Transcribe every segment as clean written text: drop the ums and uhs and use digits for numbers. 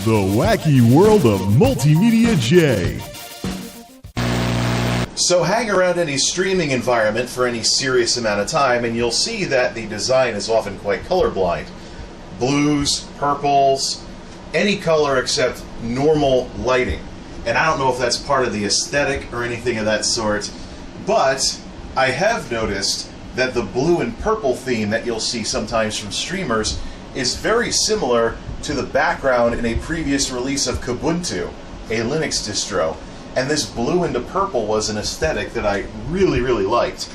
The wacky world of Multimedia Jay. So hang around any streaming environment for any serious amount of time and you'll see that the design is often quite colorblind. Blues, purples, any color except normal lighting. And I don't know if that's part of the aesthetic or anything of that sort, but I have noticed that the blue and purple theme that you'll see sometimes from streamers is very similar to the background in a previous release of Kubuntu, a Linux distro. And this blue into purple was an aesthetic that I really, really liked.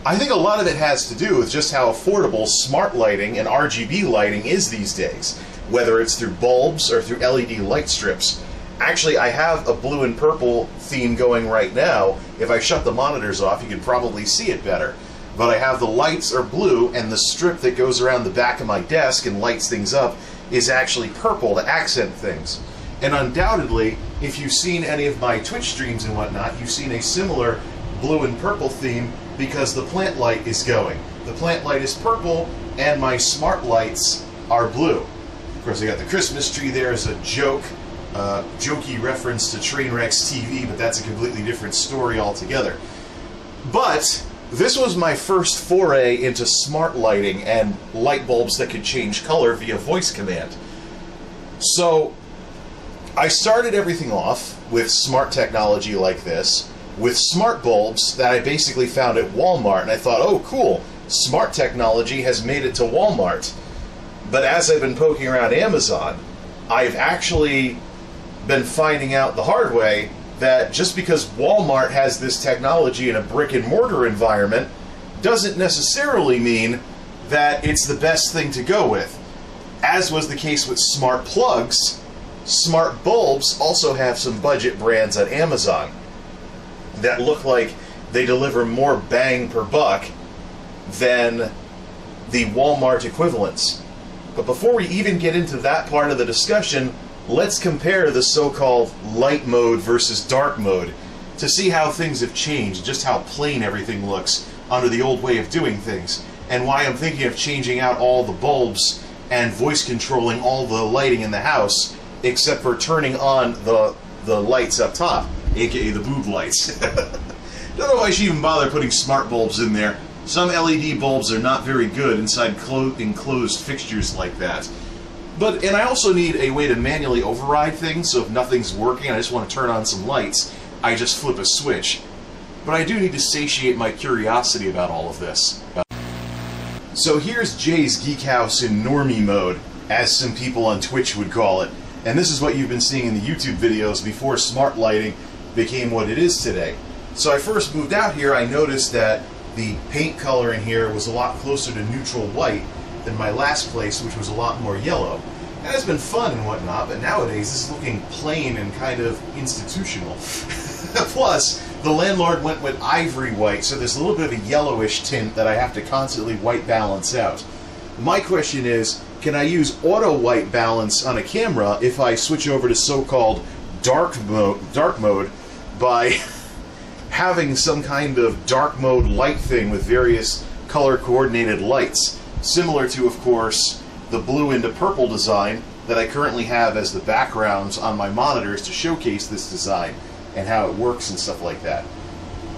I think a lot of it has to do with just how affordable smart lighting and RGB lighting is these days, whether it's through bulbs or through LED light strips. Actually, I have a blue and purple theme going right now. If I shut the monitors off, you can probably see it better. But I have the lights are blue, and the strip that goes around the back of my desk and lights things up is actually purple to accent things. And undoubtedly, if you've seen any of my Twitch streams and whatnot, you've seen a similar blue and purple theme because the plant light is going. The plant light is purple, and my smart lights are blue. Of course, I got the Christmas tree there as a jokey reference to Trainwreck's TV, but that's a completely different story altogether. But this was my first foray into smart lighting and light bulbs that could change color via voice command. So I started everything off with smart technology like this, with smart bulbs that I basically found at Walmart, and I thought, oh cool, smart technology has made it to Walmart. But as I've been poking around Amazon, I've actually been finding out the hard way that just because Walmart has this technology in a brick and mortar environment doesn't necessarily mean that it's the best thing to go with. As was the case with smart plugs, smart bulbs also have some budget brands on Amazon that look like they deliver more bang per buck than the Walmart equivalents. But before we even get into that part of the discussion, let's compare the so-called light mode versus dark mode to see how things have changed, just how plain everything looks under the old way of doing things, and why I'm thinking of changing out all the bulbs and voice controlling all the lighting in the house, except for turning on the lights up top, aka the boob lights. Don't know if I should even bother putting smart bulbs in there. Some LED bulbs are not very good inside enclosed fixtures like that. And I also need a way to manually override things, so if nothing's working, I just want to turn on some lights, I just flip a switch. But I do need to satiate my curiosity about all of this. So here's Jay's Geekhouse in normie mode, as some people on Twitch would call it. And this is what you've been seeing in the YouTube videos before smart lighting became what it is today. So I first moved out here, I noticed that the paint color in here was a lot closer to neutral white than my last place, which was a lot more yellow. And it's been fun and whatnot, but nowadays this is looking plain and kind of institutional. Plus, the landlord went with ivory white, so there's a little bit of a yellowish tint that I have to constantly white balance out. My question is, can I use auto white balance on a camera if I switch over to so-called dark mode by having some kind of dark mode light thing with various color coordinated lights? Similar to, of course, the blue into purple design that I currently have as the backgrounds on my monitors to showcase this design and how it works and stuff like that.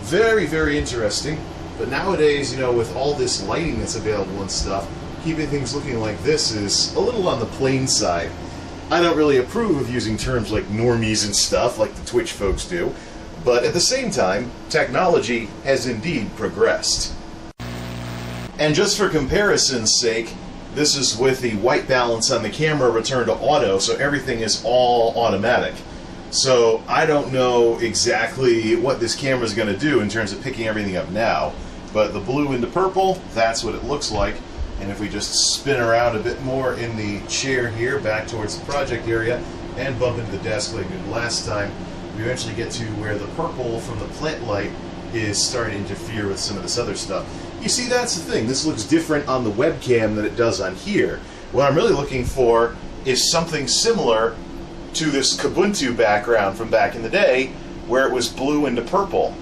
Very, very interesting. But nowadays, you know, with all this lighting that's available and stuff, keeping things looking like this is a little on the plain side. I don't really approve of using terms like normies and stuff like the Twitch folks do, but at the same time, technology has indeed progressed. And just for comparison's sake, this is with the white balance on the camera returned to auto, so everything is all automatic. So I don't know exactly what this camera is going to do in terms of picking everything up now, but the blue into purple, that's what it looks like. And if we just spin around a bit more in the chair here, back towards the project area, and bump into the desk like we did last time, we eventually get to where the purple from the plant light is starting to interfere with some of this other stuff. You see, that's the thing. This looks different on the webcam than it does on here. What I'm really looking for is something similar to this Kubuntu background from back in the day, where it was blue into purple.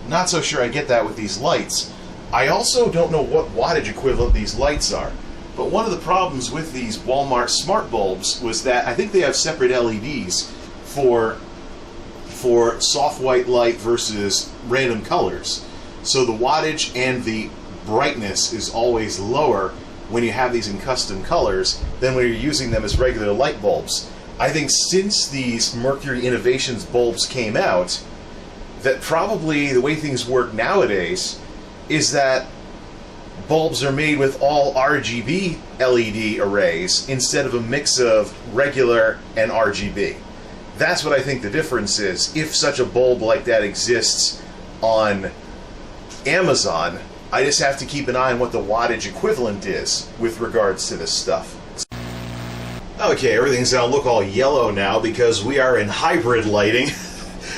Not so sure I get that with these lights. I also don't know what wattage equivalent these lights are, But one of the problems with these Walmart smart bulbs was that I think they have separate LEDs for soft white light versus random colors. So the wattage and the brightness is always lower when you have these in custom colors than when you're using them as regular light bulbs. I think since these Mercury Innovations bulbs came out, that probably the way things work nowadays is that bulbs are made with all RGB LED arrays instead of a mix of regular and RGB. That's what I think the difference is. If such a bulb like that exists on Amazon, I just have to keep an eye on what the wattage equivalent is with regards to this stuff. Okay, everything's gonna look all yellow now because we are in hybrid lighting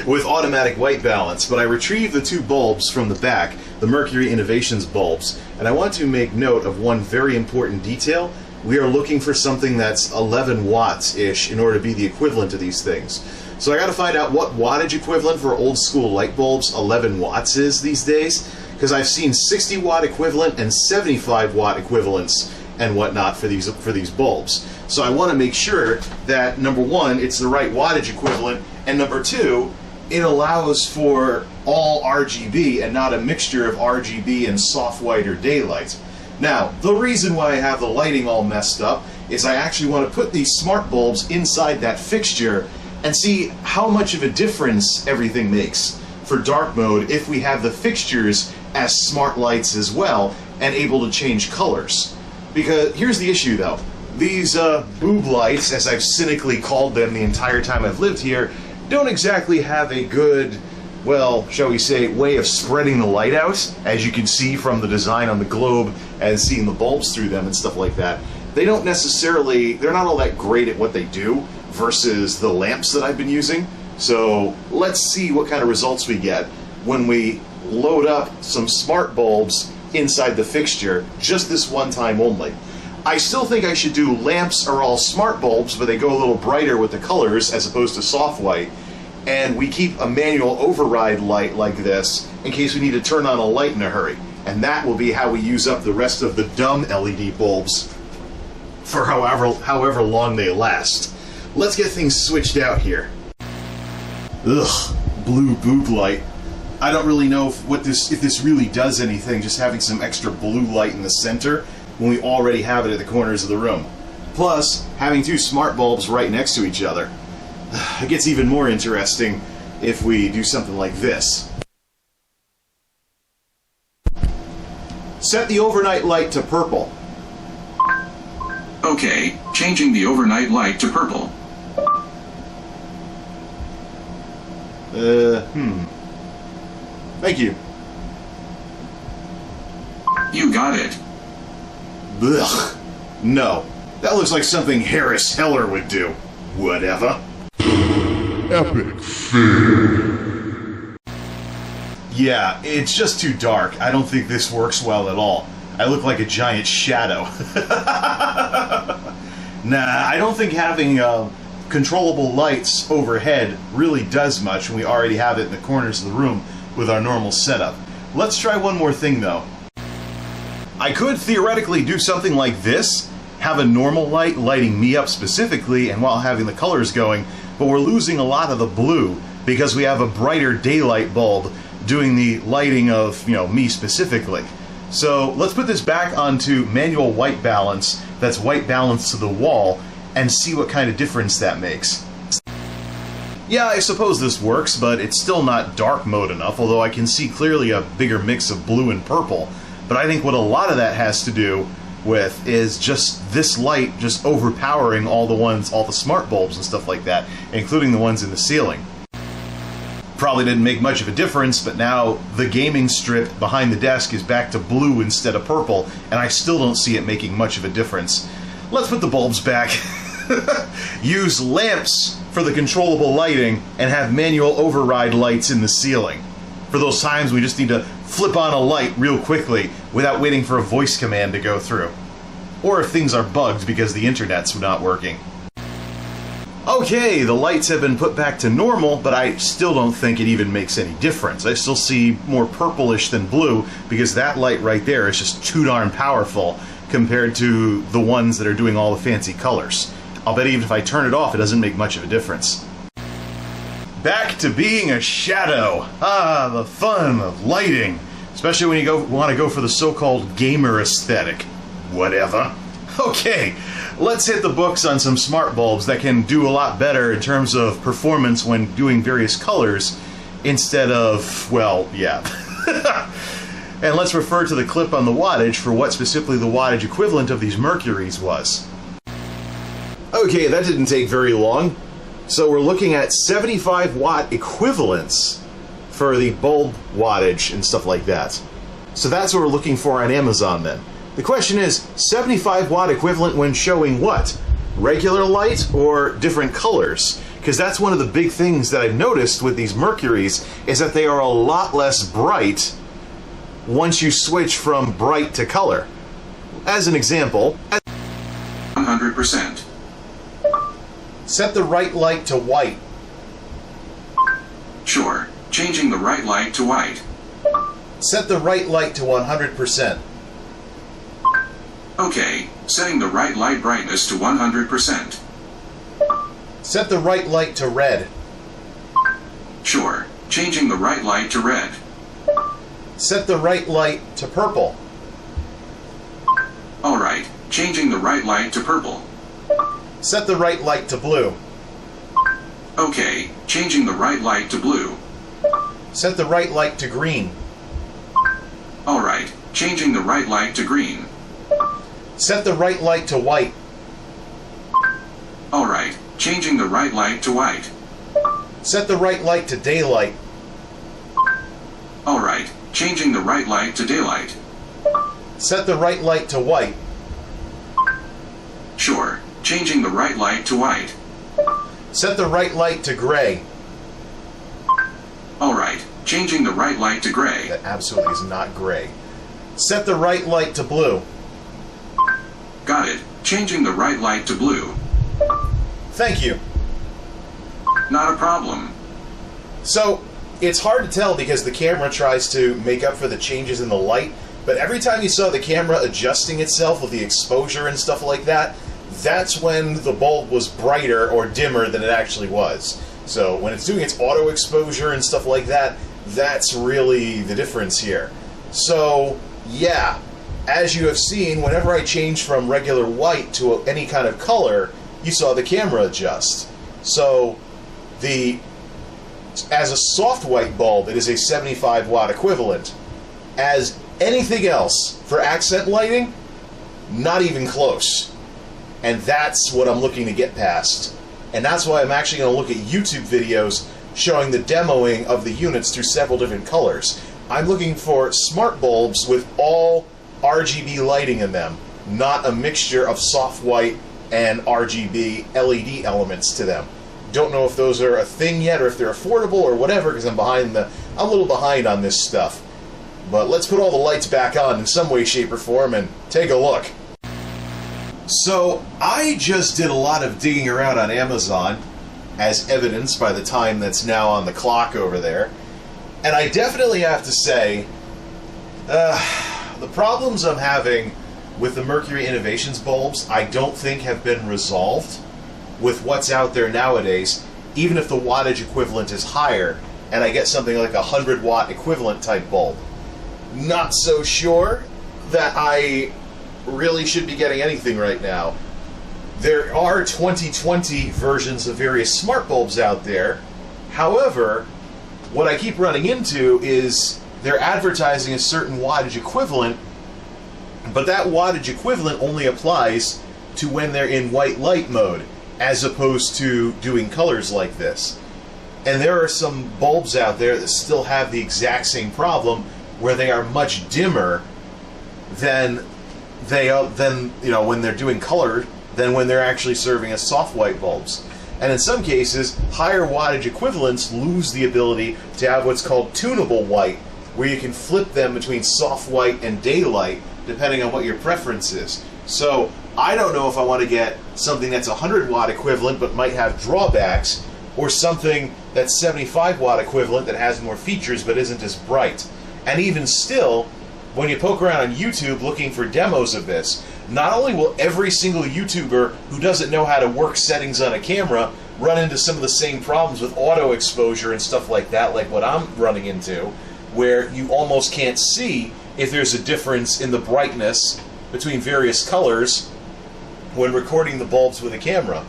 with automatic white balance, but I retrieved the two bulbs from the back, the Mercury Innovations bulbs, and I want to make note of one very important detail. We are looking for something that's 11 watts-ish in order to be the equivalent to these things. So I gotta find out what wattage equivalent for old school light bulbs 11 watts is these days, because I've seen 60 watt equivalent and 75 watt equivalents and whatnot for these bulbs. So I want to make sure that, number one, it's the right wattage equivalent, and number two, it allows for all RGB and not a mixture of RGB and soft white or daylight. Now, the reason why I have the lighting all messed up is I actually want to put these smart bulbs inside that fixture and see how much of a difference everything makes for dark mode if we have the fixtures as smart lights as well and able to change colors. Because here's the issue though. These boob lights, as I've cynically called them the entire time I've lived here, don't exactly have a good, well, shall we say, way of spreading the light out, as you can see from the design on the globe and seeing the bulbs through them and stuff like that. They don't necessarily, they're not all that great at what they do versus the lamps that I've been using. So let's see what kind of results we get when we load up some smart bulbs inside the fixture, just this one time only. I still think I should do lamps are all smart bulbs, but they go a little brighter with the colors as opposed to soft white. And we keep a manual override light like this in case we need to turn on a light in a hurry. And that will be how we use up the rest of the dumb LED bulbs for however long they last. Let's get things switched out here. Ugh, blue boob light. I don't really know if this really does anything, just having some extra blue light in the center when we already have it at the corners of the room. Plus, having two smart bulbs right next to each other. It gets even more interesting if we do something like this. Set the overnight light to purple. Okay, changing the overnight light to purple. Thank you. You got it. Ugh. No. That looks like something Harris Heller would do. Whatever. Epic fail. Yeah, it's just too dark. I don't think this works well at all. I look like a giant shadow. Nah, I don't think having controllable lights overhead really does much when we already have it in the corners of the room with our normal setup. Let's try one more thing though. I could theoretically do something like this, have a normal light lighting me up specifically and while having the colors going, but we're losing a lot of the blue because we have a brighter daylight bulb doing the lighting of, me specifically. So let's put this back onto manual white balance, that's white balance to the wall, and see what kind of difference that makes. Yeah, I suppose this works, but it's still not dark mode enough, although I can see clearly a bigger mix of blue and purple. But I think what a lot of that has to do with is just this light just overpowering all the smart bulbs and stuff like that, including the ones in the ceiling. Probably didn't make much of a difference, but now the gaming strip behind the desk is back to blue instead of purple, and I still don't see it making much of a difference. Let's put the bulbs back. Use lamps for the controllable lighting and have manual override lights in the ceiling. For those times we just need to flip on a light real quickly without waiting for a voice command to go through. Or if things are bugged because the internet's not working. Okay, the lights have been put back to normal, but I still don't think it even makes any difference. I still see more purplish than blue because that light right there is just too darn powerful compared to the ones that are doing all the fancy colors. I'll bet even if I turn it off, it doesn't make much of a difference. Back to being a shadow. Ah, the fun of lighting. Especially when you want to go for the so-called gamer aesthetic. Whatever. Okay, let's hit the books on some smart bulbs that can do a lot better in terms of performance when doing various colors instead of, well, yeah. And let's refer to the clip on the wattage for what specifically the wattage equivalent of these mercuries was. Okay, that didn't take very long. So we're looking at 75 watt equivalents for the bulb wattage and stuff like that. So that's what we're looking for on Amazon then. The question is, 75 watt equivalent when showing what? Regular light or different colors? Because that's one of the big things that I've noticed with these mercuries is that they are a lot less bright once you switch from bright to color. As an example, 100%. Set the right light to white. Sure. Changing the right light to white. Set the right light to 100%. Okay. Setting the right light brightness to 100%. Set the right light to red. Sure. Changing the right light to red. Set the right light to purple. Alright. Changing the right light to purple. Set the right light to blue. Okay. Changing the right light to blue. Set the right light to green. Alright. Changing the right light to green. Set the right light to white. Alright. Changing the right light to white. Set the right light to daylight. Alright. Changing the right light to daylight. Set the right light to white. Sure. Changing the right light to white. Set the right light to gray. Alright. Changing the right light to gray. That absolutely is not gray. Set the right light to blue. Got it. Changing the right light to blue. Thank you. Not a problem. So, it's hard to tell because the camera tries to make up for the changes in the light, but every time you saw the camera adjusting itself with the exposure and stuff like that, that's when the bulb was brighter or dimmer than it actually was. So when it's doing its auto exposure and stuff like that, that's really the difference here. So, yeah, as you have seen, whenever I change from regular white to any kind of color, you saw the camera adjust. So, as a soft white bulb, it is a 75 watt equivalent. As anything else for accent lighting, not even close. And that's what I'm looking to get past. And that's why I'm actually going to look at YouTube videos showing the demoing of the units through several different colors. I'm looking for smart bulbs with all RGB lighting in them, not a mixture of soft white and RGB LED elements to them. Don't know if those are a thing yet or if they're affordable or whatever, because I'm a little behind on this stuff. But let's put all the lights back on in some way, shape, or form and take a look. So, I just did a lot of digging around on Amazon, as evidenced by the time that's now on the clock over there. And I definitely have to say, the problems I'm having with the Mercury Innovations bulbs, I don't think have been resolved with what's out there nowadays, even if the wattage equivalent is higher, and I get something like a 100 watt equivalent type bulb. Not so sure that I really should be getting anything right now. There are 2020 versions of various smart bulbs out there. However, what I keep running into is they're advertising a certain wattage equivalent, but that wattage equivalent only applies to when they're in white light mode, as opposed to doing colors like this. And there are some bulbs out there that still have the exact same problem, where they are much dimmer than when they're doing color than when they're actually serving as soft white bulbs. And in some cases, higher wattage equivalents lose the ability to have what's called tunable white, where you can flip them between soft white and daylight, depending on what your preference is. So, I don't know if I want to get something that's 100 watt equivalent but might have drawbacks, or something that's 75 watt equivalent that has more features but isn't as bright. And even still, when you poke around on YouTube looking for demos of this, not only will every single YouTuber who doesn't know how to work settings on a camera run into some of the same problems with auto exposure and stuff like that, like what I'm running into, where you almost can't see if there's a difference in the brightness between various colors when recording the bulbs with a camera.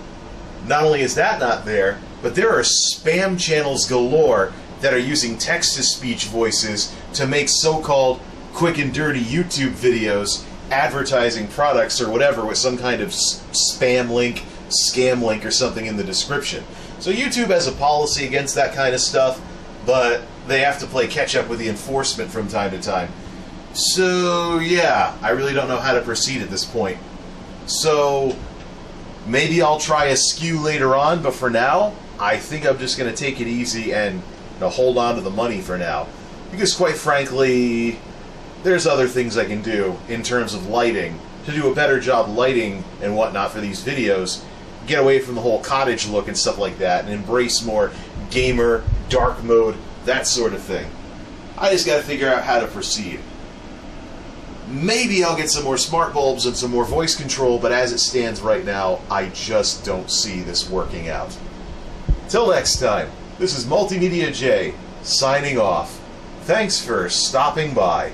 Not only is that not there, but there are spam channels galore that are using text-to-speech voices to make so-called quick and dirty YouTube videos advertising products or whatever with some kind of spam link, scam link, or something in the description. So YouTube has a policy against that kind of stuff, but they have to play catch-up with the enforcement from time to time. So, yeah, I really don't know how to proceed at this point. So, maybe I'll try a skew later on, but for now, I think I'm just going to take it easy and hold on to the money for now. Because, quite frankly, there's other things I can do in terms of lighting to do a better job lighting and whatnot for these videos, get away from the whole cottage look and stuff like that, and embrace more gamer, dark mode, that sort of thing. I just got to figure out how to proceed. Maybe I'll get some more smart bulbs and some more voice control, but as it stands right now, I just don't see this working out. Till next time, this is MultimediaJay signing off. Thanks for stopping by.